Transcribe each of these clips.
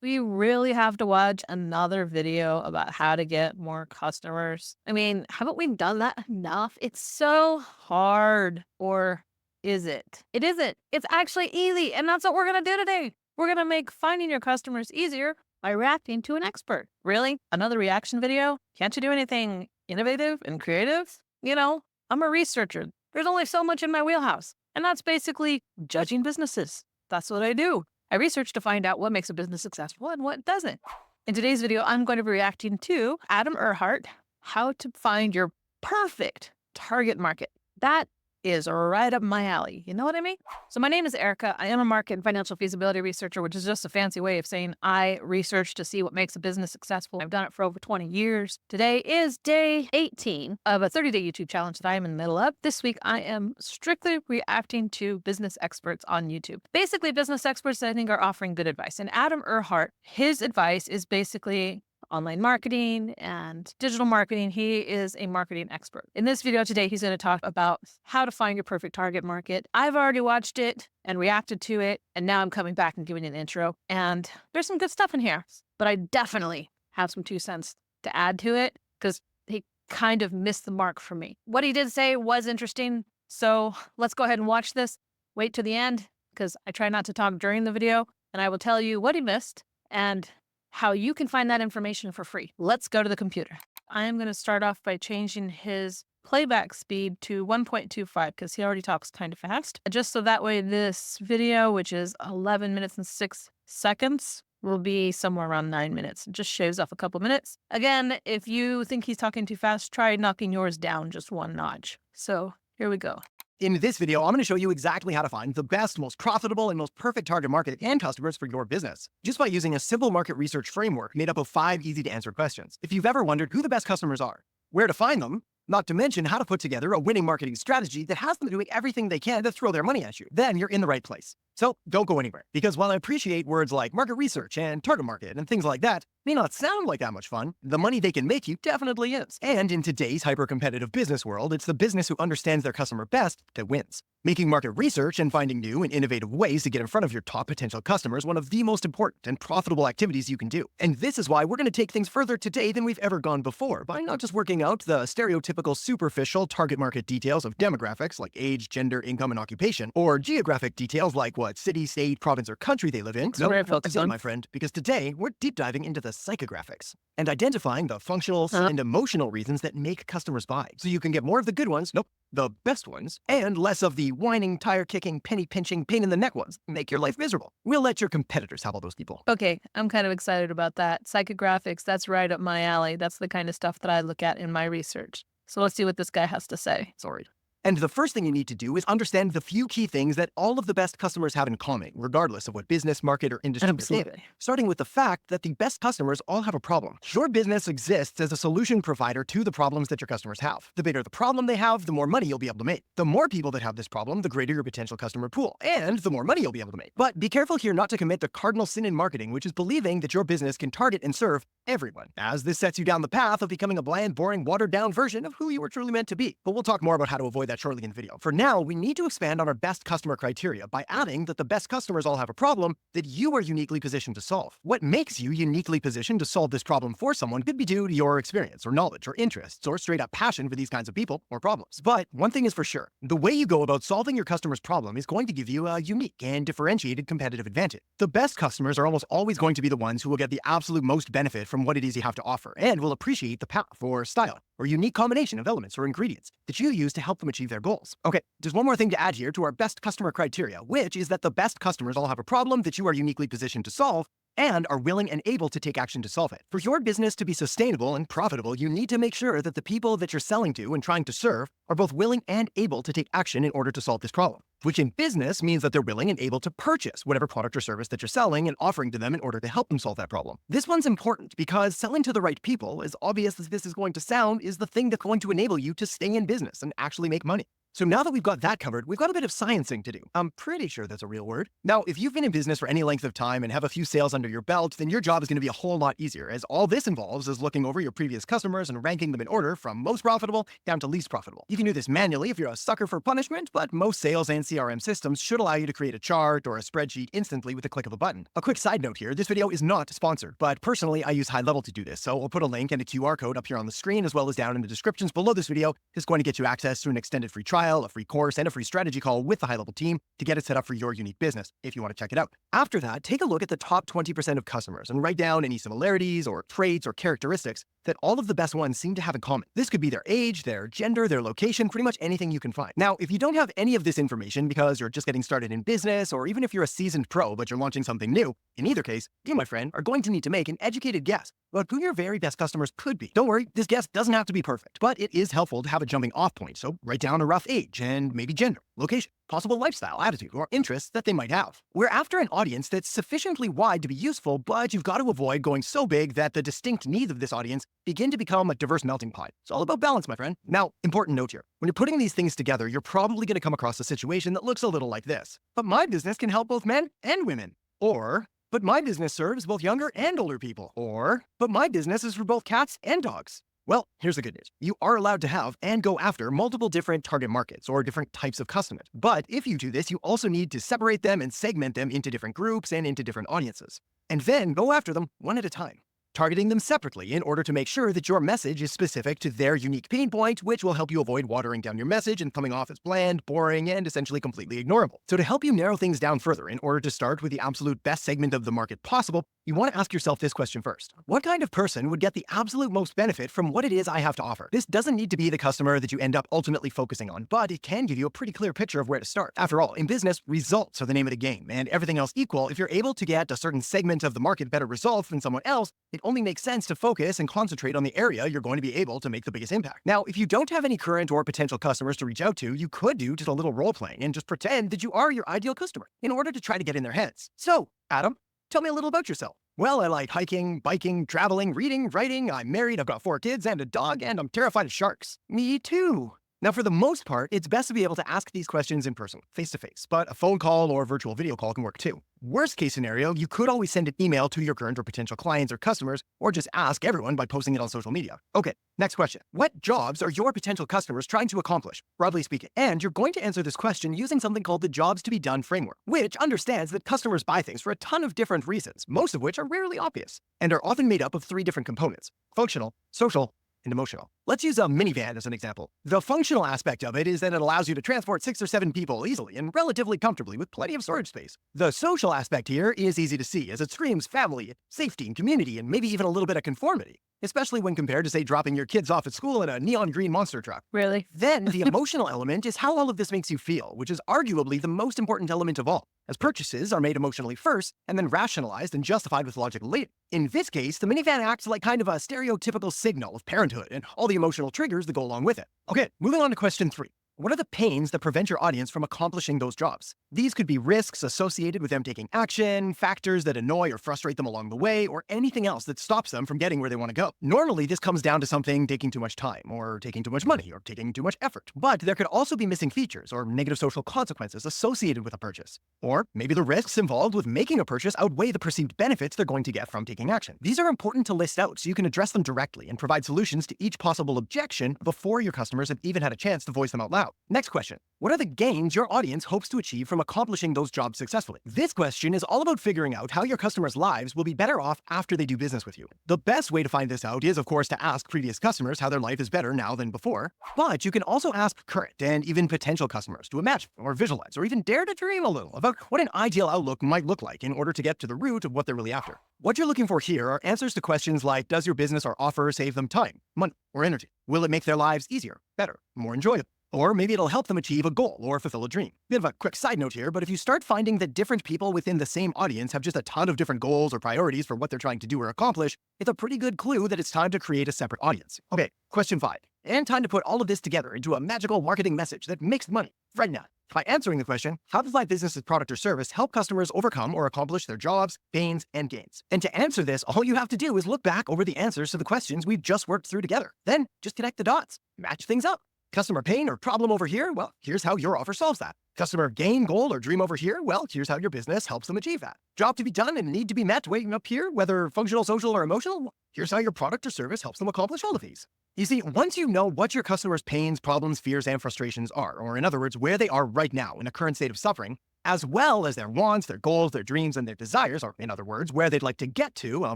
We really have to watch another video about how to get more customers. I mean, haven't we done that enough? It's so hard. Or is it? It isn't. It's actually easy. And that's what we're going to do today. We're going to make finding your customers easier by reacting to an expert. Really? Another reaction video? Can't you do anything innovative and creative? I'm a researcher. There's only so much in my wheelhouse. And that's basically judging businesses. That's what I do. I research to find out what makes a business successful and what doesn't. In today's video, I'm going to be reacting to Adam Erhart, how to find your perfect target market. That is right up my alley. You know what I mean? So my name is Erica. I am a market and financial feasibility researcher, which is just a fancy way of saying I research to see what makes a business successful. I've done it for over 20 years. Today is day 18 of a 30-day YouTube challenge that I am in the middle of. This week, I am strictly reacting to business experts on YouTube. Basically, business experts I think are offering good advice. And Adam Erhart, his advice is basically online marketing and digital marketing. He is a marketing expert. In this video today, he's going to talk about how to find your perfect target market. I've already watched it and reacted to it, and now I'm coming back and giving an intro. And there's some good stuff in here, but I definitely have some 2 cents to add to it because he kind of missed the mark for me. What he did say was interesting, so let's go ahead and watch this. Wait to the end because I try not to talk during the video, and I will tell you what he missed and how you can find that information for free. Let's go to the computer. I am going to start off by changing his playback speed to 1.25 because he already talks kind of fast. Just so that way this video, which is 11 minutes and 6 seconds, will be somewhere around 9 minutes. It just shaves off a couple minutes. Again, if you think he's talking too fast, try knocking yours down just 1 notch. So here we go. In this video, I'm going to show you exactly how to find the best, most profitable, and most perfect target market and customers for your business, just by using a simple market research framework made up of 5 easy-to-answer questions. If you've ever wondered who the best customers are, where to find them, not to mention how to put together a winning marketing strategy that has them doing everything they can to throw their money at you, then you're in the right place. So don't go anywhere, because while I appreciate words like market research and target market and things like that may not sound like that much fun, the money they can make you definitely is. And in today's hyper-competitive business world, it's the business who understands their customer best that wins. Making market research and finding new and innovative ways to get in front of your top potential customers is one of the most important and profitable activities you can do. And this is why we're going to take things further today than we've ever gone before, by not just working out the stereotypical superficial target market details of demographics like age, gender, income, and occupation, or geographic details like what city, state, province, or country they live in. That's what I focus on, my friend, because today we're deep diving into the psychographics and identifying the functional and emotional reasons that make customers buy, so you can get more of the good ones, the best ones, and less of the whining, tire-kicking, penny-pinching, pain-in-the-neck ones. Make your life miserable. We'll let your competitors have all those people. Okay, I'm kind of excited about that. Psychographics, that's right up my alley. That's the kind of stuff that I look at in my research. So let's see what this guy has to say. Sorry. And the first thing you need to do is understand the few key things that all of the best customers have in common, regardless of what business, market, or industry they're in. Starting with the fact that the best customers all have a problem. Your business exists as a solution provider to the problems that your customers have. The bigger the problem they have, the more money you'll be able to make. The more people that have this problem, the greater your potential customer pool, and the more money you'll be able to make. But be careful here not to commit the cardinal sin in marketing, which is believing that your business can target and serve everyone, as this sets you down the path of becoming a bland, boring, watered-down version of who you were truly meant to be. But we'll talk more about how to avoid that shortly in the video. For now, we need to expand on our best customer criteria by adding that the best customers all have a problem that you are uniquely positioned to solve. What makes you uniquely positioned to solve this problem for someone could be due to your experience or knowledge or interests or straight up passion for these kinds of people or problems. But one thing is for sure, the way you go about solving your customer's problem is going to give you a unique and differentiated competitive advantage. The best customers are almost always going to be the ones who will get the absolute most benefit from what it is you have to offer and will appreciate the path or style or unique combination of elements or ingredients that you use to help them achieve their goals. Okay, there's one more thing to add here to our best customer criteria, which is that the best customers all have a problem that you are uniquely positioned to solve and are willing and able to take action to solve it. For your business to be sustainable and profitable, you need to make sure that the people that you're selling to and trying to serve are both willing and able to take action in order to solve this problem, which in business means that they're willing and able to purchase whatever product or service that you're selling and offering to them in order to help them solve that problem. This one's important because selling to the right people, as obvious as this is going to sound, is the thing that's going to enable you to stay in business and actually make money. So now that we've got that covered, we've got a bit of sciencing to do. I'm pretty sure that's a real word. Now, if you've been in business for any length of time and have a few sales under your belt, then your job is going to be a whole lot easier, as all this involves is looking over your previous customers and ranking them in order from most profitable down to least profitable. You can do this manually if you're a sucker for punishment, but most sales and CRM systems should allow you to create a chart or a spreadsheet instantly with the click of a button. A quick side note here, this video is not sponsored, but personally I use High Level to do this, so I'll put a link and a QR code up here on the screen as well as down in the descriptions below this video. It's going to get you access to an extended free trial, a free course, and a free strategy call with the High Level team to get it set up for your unique business if you want to check it out. After that, take a look at the top 20% of customers and write down any similarities or traits or characteristics that all of the best ones seem to have in common. This could be their age, their gender, their location, pretty much anything you can find. Now, if you don't have any of this information because you're just getting started in business, or even if you're a seasoned pro but you're launching something new, in either case, you, my friend, are going to need to make an educated guess about who your very best customers could be. Don't worry, this guess doesn't have to be perfect, but it is helpful to have a jumping off point, so write down a rough age and maybe gender, location, possible lifestyle, attitude, or interests that they might have. We're after an audience that's sufficiently wide to be useful, but you've got to avoid going so big that the distinct needs of this audience begin to become a diverse melting pot. It's all about balance, my friend. Now, important note here. When you're putting these things together, you're probably going to come across a situation that looks a little like this. But my business can help both men and women. Or, but my business serves both younger and older people. Or, but my business is for both cats and dogs. Well, here's the good news. You are allowed to have and go after multiple different target markets or different types of customers. But if you do this, you also need to separate them and segment them into different groups and into different audiences. And then go after them one at a time, targeting them separately in order to make sure that your message is specific to their unique pain point, which will help you avoid watering down your message and coming off as bland, boring, and essentially completely ignorable. So to help you narrow things down further in order to start with the absolute best segment of the market possible, you want to ask yourself this question first. What kind of person would get the absolute most benefit from what it is I have to offer? This doesn't need to be the customer that you end up ultimately focusing on, but it can give you a pretty clear picture of where to start. After all, in business, results are the name of the game, and everything else equal, if you're able to get a certain segment of the market better results than someone else, it only makes sense to focus and concentrate on the area you're going to be able to make the biggest impact. Now, if you don't have any current or potential customers to reach out to, you could do just a little role playing and just pretend that you are your ideal customer in order to try to get in their heads. So, Adam, tell me a little about yourself. Well, I like hiking, biking, traveling, reading, writing. I'm married, I've got 4 kids and a dog, and I'm terrified of sharks. Me too. Now, for the most part, it's best to be able to ask these questions in person, face-to-face, but a phone call or virtual video call can work too. Worst case scenario, you could always send an email to your current or potential clients or customers, or just ask everyone by posting it on social media. Okay, next question. What jobs are your potential customers trying to accomplish, broadly speaking? And you're going to answer this question using something called the Jobs to be Done framework, which understands that customers buy things for a ton of different reasons, most of which are rarely obvious, and are often made up of 3 different components: functional, social, and emotional. Let's use a minivan as an example. The functional aspect of it is that it allows you to transport 6 or 7 people easily and relatively comfortably with plenty of storage space. The social aspect here is easy to see, as it screams family, safety, and community, and maybe even a little bit of conformity, especially when compared to, say, dropping your kids off at school in a neon green monster truck. Really? Then the emotional element is how all of this makes you feel, which is arguably the most important element of all, as purchases are made emotionally first and then rationalized and justified with logic later. In this case, the minivan acts like kind of a stereotypical signal of parenthood and all the emotional triggers that go along with it. Okay, moving on to question 3. What are the pains that prevent your audience from accomplishing those jobs? These could be risks associated with them taking action, factors that annoy or frustrate them along the way, or anything else that stops them from getting where they want to go. Normally, this comes down to something taking too much time, or taking too much money, or taking too much effort. But there could also be missing features or negative social consequences associated with a purchase. Or maybe the risks involved with making a purchase outweigh the perceived benefits they're going to get from taking action. These are important to list out so you can address them directly and provide solutions to each possible objection before your customers have even had a chance to voice them out loud. Next question. What are the gains your audience hopes to achieve from accomplishing those jobs successfully? This question is all about figuring out how your customers' lives will be better off after they do business with you. The best way to find this out is, of course, to ask previous customers how their life is better now than before, but you can also ask current and even potential customers to imagine or visualize or even dare to dream a little about what an ideal outlook might look like in order to get to the root of what they're really after. What you're looking for here are answers to questions like, does your business or offer save them time, money, or energy? Will it make their lives easier, better, more enjoyable? Or maybe it'll help them achieve a goal or fulfill a dream. Bit of a quick side note here, but if you start finding that different people within the same audience have just a ton of different goals or priorities for what they're trying to do or accomplish, it's a pretty good clue that it's time to create a separate audience. Okay, question 5. And time to put all of this together into a magical marketing message that makes money right now. By answering the question, how does my business's product or service help customers overcome or accomplish their jobs, pains, and gains? And to answer this, all you have to do is look back over the answers to the questions we've just worked through together. Then just connect the dots, match things up. Customer pain or problem over here? Well, here's how your offer solves that. Customer gain, goal, or dream over here? Well, here's how your business helps them achieve that. Job to be done and need to be met waiting up here, whether functional, social, or emotional? Well, here's how your product or service helps them accomplish all of these. You see, once you know what your customers' pains, problems, fears, and frustrations are, or in other words, where they are right now in a current state of suffering, as well as their wants, their goals, their dreams, and their desires, or in other words, where they'd like to get to a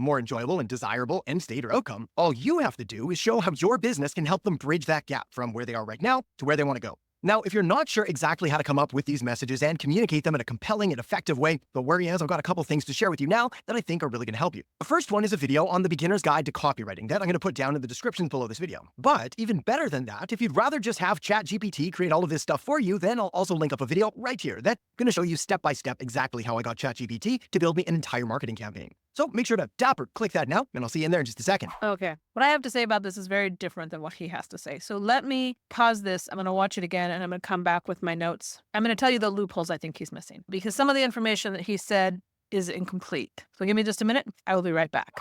more enjoyable and desirable end state or outcome, all you have to do is show how your business can help them bridge that gap from where they are right now to where they want to go. Now, if you're not sure exactly how to come up with these messages and communicate them in a compelling and effective way, don't worry, as I've got a couple things to share with you now that I think are really going to help you. The first one is a video on the beginner's guide to copywriting that I'm going to put down in the description below this video. But even better than that, if you'd rather just have ChatGPT create all of this stuff for you, then I'll also link up a video right here that's going to show you step by step exactly how I got ChatGPT to build me an entire marketing campaign. So make sure to click that now, and I'll see you in there in just a second. Okay. What I have to say about this is very different than what he has to say. So let me pause this. I'm going to watch it again, and I'm going to come back with my notes. I'm going to tell you the loopholes I think he's missing, because some of the information that he said is incomplete. So give me just a minute. I will be right back.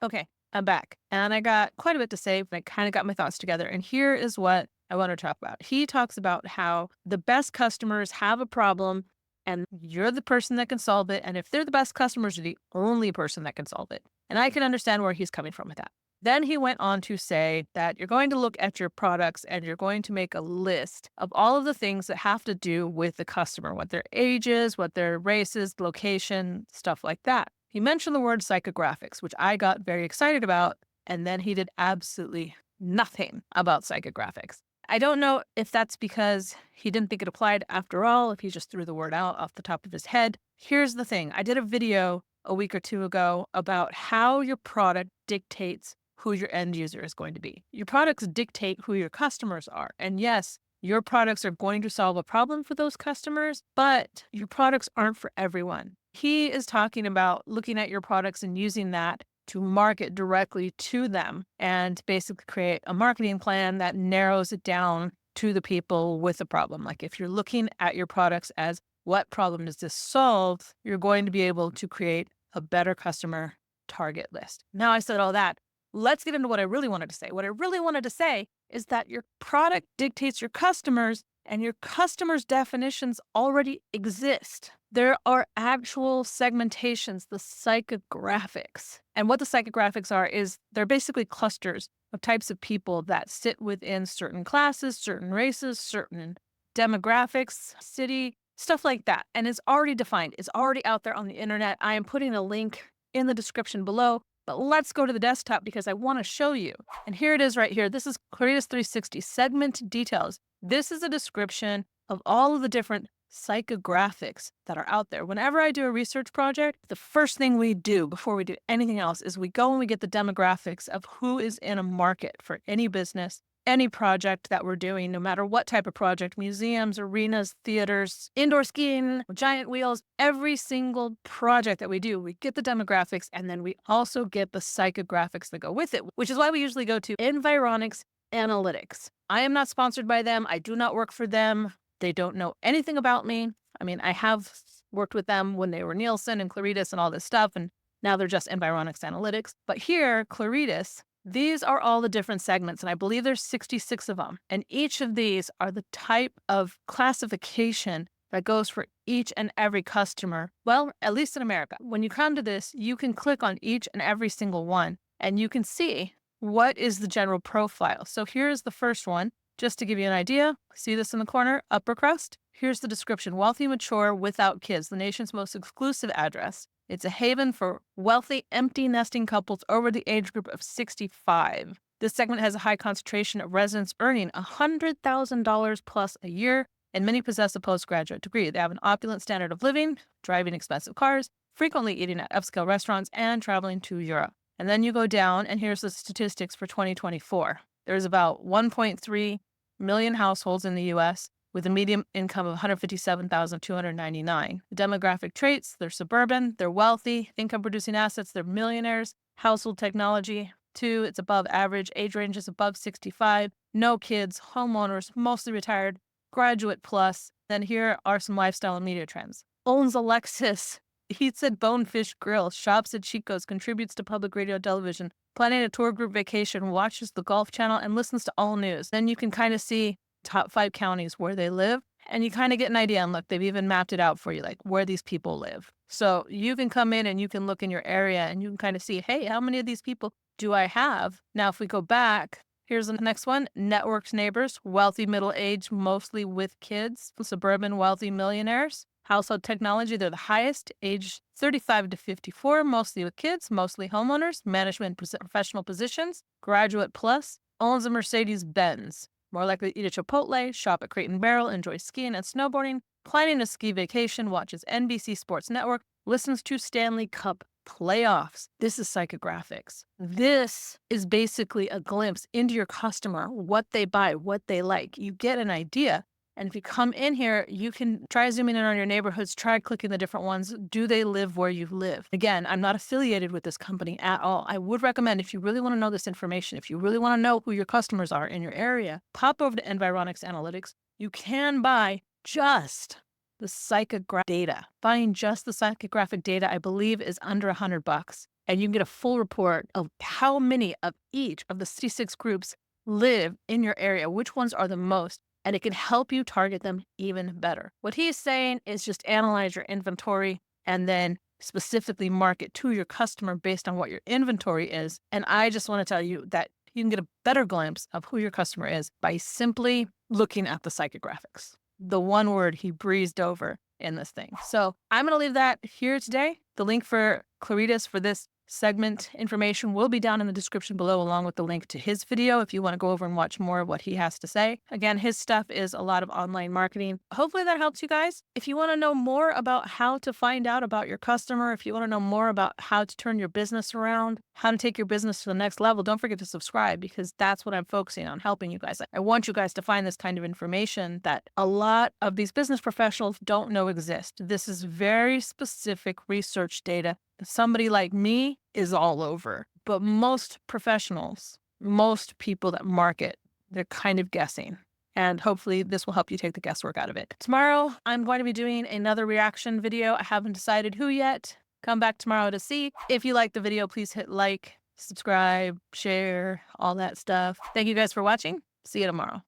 Okay, I'm back. And I got quite a bit to say, but I kind of got my thoughts together. And here is what I want to talk about. He talks about how the best customers have a problem and you're the person that can solve it. And if they're the best customers, you're the only person that can solve it. And I can understand where he's coming from with that. Then he went on to say that you're going to look at your products and you're going to make a list of all of the things that have to do with the customer, what their age is, what their race is, location, stuff like that. He mentioned the word psychographics, which I got very excited about. And then he did absolutely nothing about psychographics. I don't know if that's because he didn't think it applied after all, if he just threw the word out off the top of his head. Here's the thing. I did a video a week or two ago about how your product dictates who your end user is going to be. Your products dictate who your customers are. And yes, your products are going to solve a problem for those customers, but your products aren't for everyone. He is talking about looking at your products and using that to market directly to them and basically create a marketing plan that narrows it down to the people with a problem. Like if you're looking at your products as what problem does this solve, you're going to be able to create a better customer target list. Now I said all that. Let's get into what I really wanted to say. What I really wanted to say is that your product dictates your customers and your customers' definitions already exist. There are actual segmentations, the psychographics. And what the psychographics are is they're basically clusters of types of people that sit within certain classes, certain races, certain demographics, city, stuff like that. And it's already defined. It's already out there on the internet. I am putting a link in the description below. But let's go to the desktop because I want to show you. And here it is right here. This is Claritas 360 segment details. This is a description of all of the different psychographics that are out there. Whenever I do a research project, the first thing we do before we do anything else is we go and we get the demographics of who is in a market for any business, any project that we're doing, no matter what type of project, museums, arenas, theaters, indoor skiing, giant wheels, every single project that we do, we get the demographics and then we also get the psychographics that go with it, which is why we usually go to Environics Analytics. I am not sponsored by them. I do not work for them. They don't know anything about me. I mean, I have worked with them when they were Nielsen and Claritas and all this stuff, and now they're just Environics Analytics. But here, Claritas, these are all the different segments, and I believe there's 66 of them. And each of these are the type of classification that goes for each and every customer. Well, at least in America. When you come to this, you can click on each and every single one, and you can see what is the general profile. So here's the first one, just to give you an idea. See this in the corner, upper crust? Here's the description: wealthy, mature, without kids, the nation's most exclusive address. It's a haven for wealthy, empty nesting couples over the age group of 65. This segment has a high concentration of residents earning $100,000 plus a year, and many possess a postgraduate degree. They have an opulent standard of living, driving expensive cars, frequently eating at upscale restaurants, and traveling to Europe. And then you go down, and here's the statistics for 2024. There's about 1.3 million households in the U.S., with a median income of $157,299. The demographic traits: they're suburban, they're wealthy, income-producing assets, they're millionaires. Household technology: 2, it's above average. Age range is above 65. No kids, homeowners, mostly retired, graduate plus. Then here are some lifestyle and media trends. Owns a Lexus, eats at Bonefish Grill, shops at Chico's, contributes to public radio and television, planning a tour group vacation, watches the Golf Channel, and listens to all news. Then you can kind of see top 5 counties where they live, and you kind of get an idea. And look, they've even mapped it out for you, like where these people live. So you can come in and you can look in your area and you can kind of see, hey, how many of these people do I have? Now, if we go back, here's the next one. Networked neighbors, wealthy middle age, mostly with kids, suburban wealthy millionaires. Household technology, they're the highest, age 35 to 54, mostly with kids, mostly homeowners, management professional positions, graduate plus, owns a Mercedes Benz, more likely to eat at Chipotle, shop at Crate and Barrel, enjoy skiing and snowboarding, planning a ski vacation, watches NBC Sports Network, listens to Stanley Cup playoffs. This is Psychographics. This is basically a glimpse into your customer, what they buy, what they like. You get an idea. And if you come in here, you can try zooming in on your neighborhoods, try clicking the different ones. Do they live where you live? Again, I'm not affiliated with this company at all. I would recommend, if you really want to know this information, if you really want to know who your customers are in your area, pop over to Environics Analytics. You can buy just the psychographic data. Buying just the psychographic data, I believe, is under $100. And you can get a full report of how many of each of the 66 groups live in your area, which ones are the most, and it can help you target them even better. What he's saying is just analyze your inventory and then specifically market to your customer based on what your inventory is. And I just want to tell you that you can get a better glimpse of who your customer is by simply looking at the psychographics. The one word he breezed over in this thing. So I'm going to leave that here today. The link for Claritas for this segment information will be down in the description below, along with the link to his video if you want to go over and watch more of what he has to say. Again, his stuff is a lot of online marketing. Hopefully that helps you guys. If you want to know more about how to find out about your customer, if you want to know more about how to turn your business around, how to take your business to the next level, don't forget to subscribe, because that's what I'm focusing on, helping you guys. I want you guys to find this kind of information that a lot of these business professionals don't know exist. This is very specific research data. Somebody like me is all over, but most professionals, most people that market, they're kind of guessing. And hopefully this will help you take the guesswork out of it. Tomorrow, I'm going to be doing another reaction video. I haven't decided who yet. Come back tomorrow to see. If you like the video, please hit like, subscribe, share, all that stuff. Thank you guys for watching. See you tomorrow.